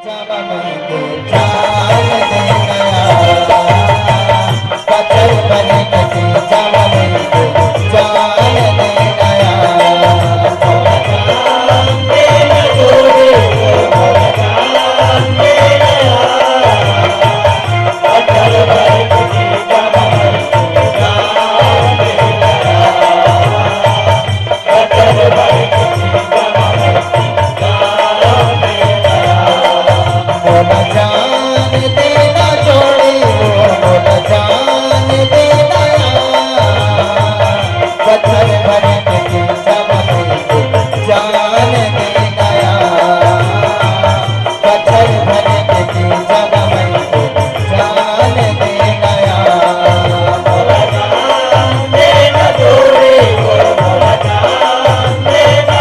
जब हमको जान दे गया पत्थर बन के जब हमको जान दे गया जान दे न छोड़े जान दे गया पत्थर बन के जब हमको जान दे गया पत्थर बन के जब हमको जान दे गया मोला जान देना छोड़े मोला जान देना पत्थर भर के जब हमको जान दे गया पत्थर भर के जब हमको जान दे गया मोला जान देना छोड़े मोला जान देना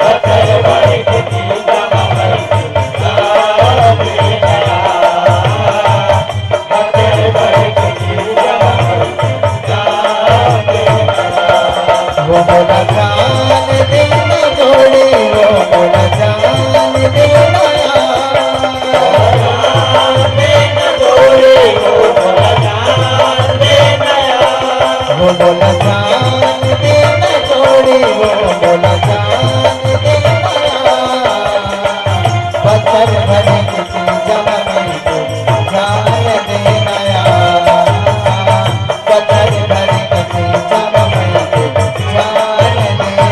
पत्थर भर के जब हमको जान दे गया पत्थर भर के जब हमको जान दे गया वो मोला जान देना छोड़े वो मोला जान देना जान देना छोड़े वो मोला जान देना वो मोला जान देना छोड़े वो मोला जान देना पत्थर भर के जब हमको जान देना पत्थर भर के जब हमको जान देना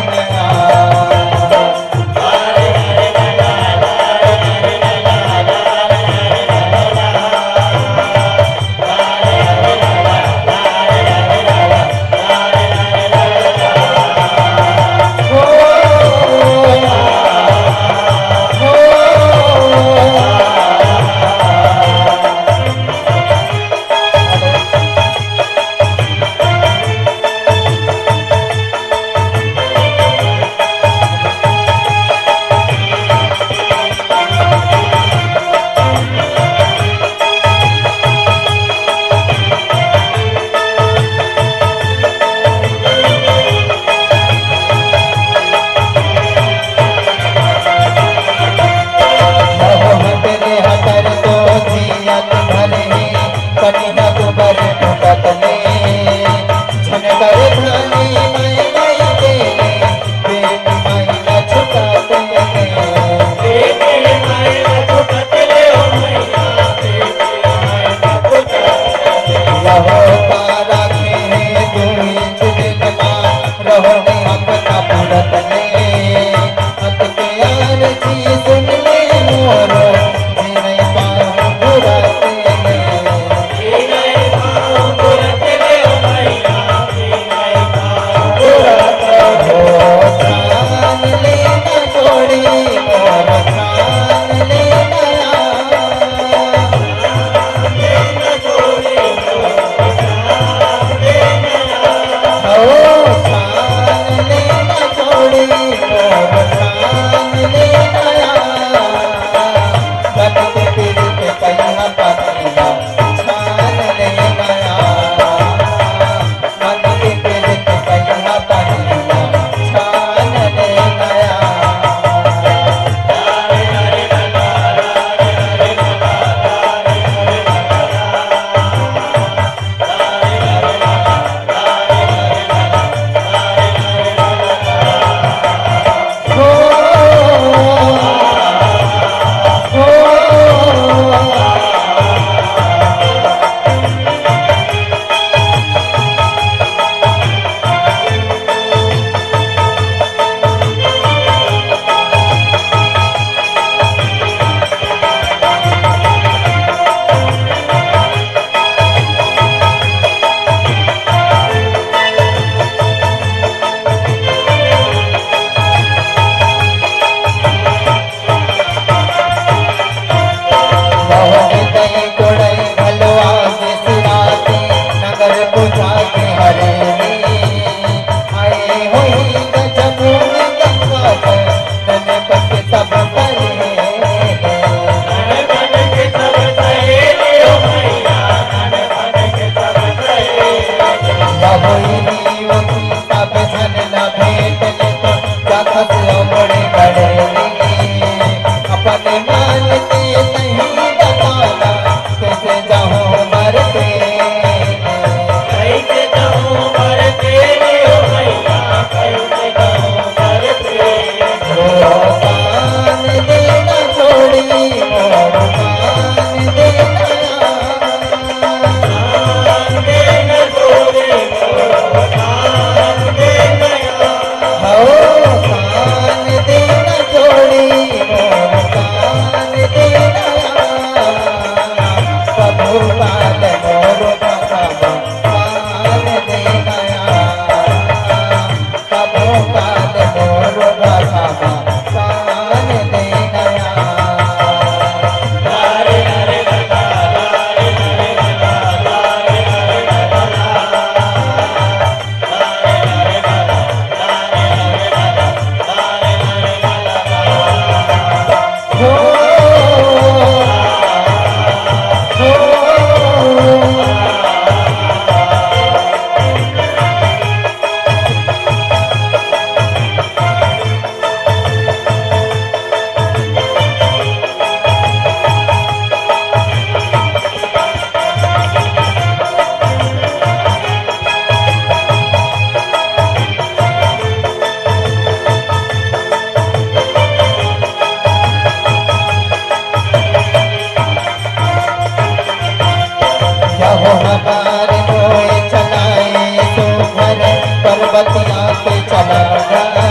पे चला गया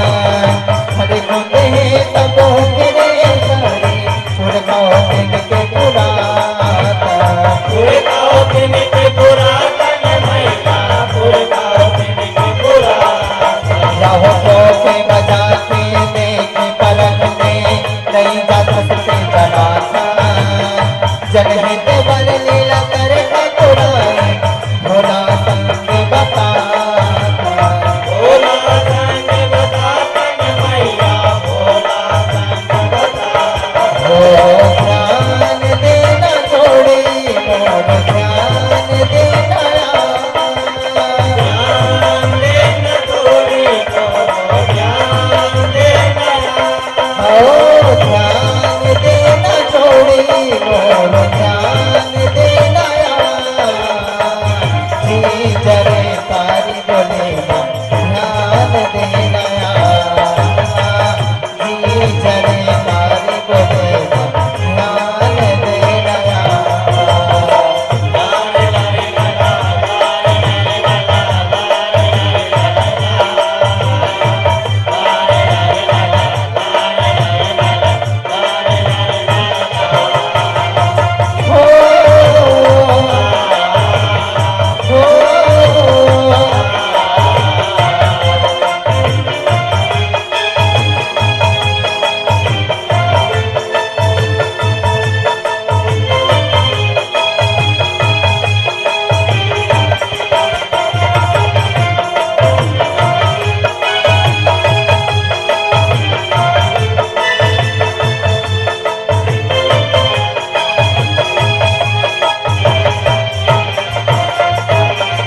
हरे गुंदे तबो गिरे सारे पुरखाओ इनके पुराता पुरखाओ इनके पुरातन मैया पुरखाओ इनके पुरातन राहों के बजा के देखे परखने नहीं जा सकते जना था जनहित बल लीला करे ठाकुराई भोला संग बता भोला संग बतातन मैया भोला संग बता ओ ध्यान देना छोड़ी मोर ध्यान देना ध्यान देना थोड़ी को ध्यान देना ओ ध्यान देना छोड़ी मोर ध्यान देना जी जरे सारी बोले ध्यान देना जी जरे सारी बोले ध्यान देना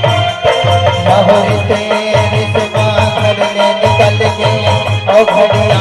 हो तेरे से मां घर ने निकल के और घड़िया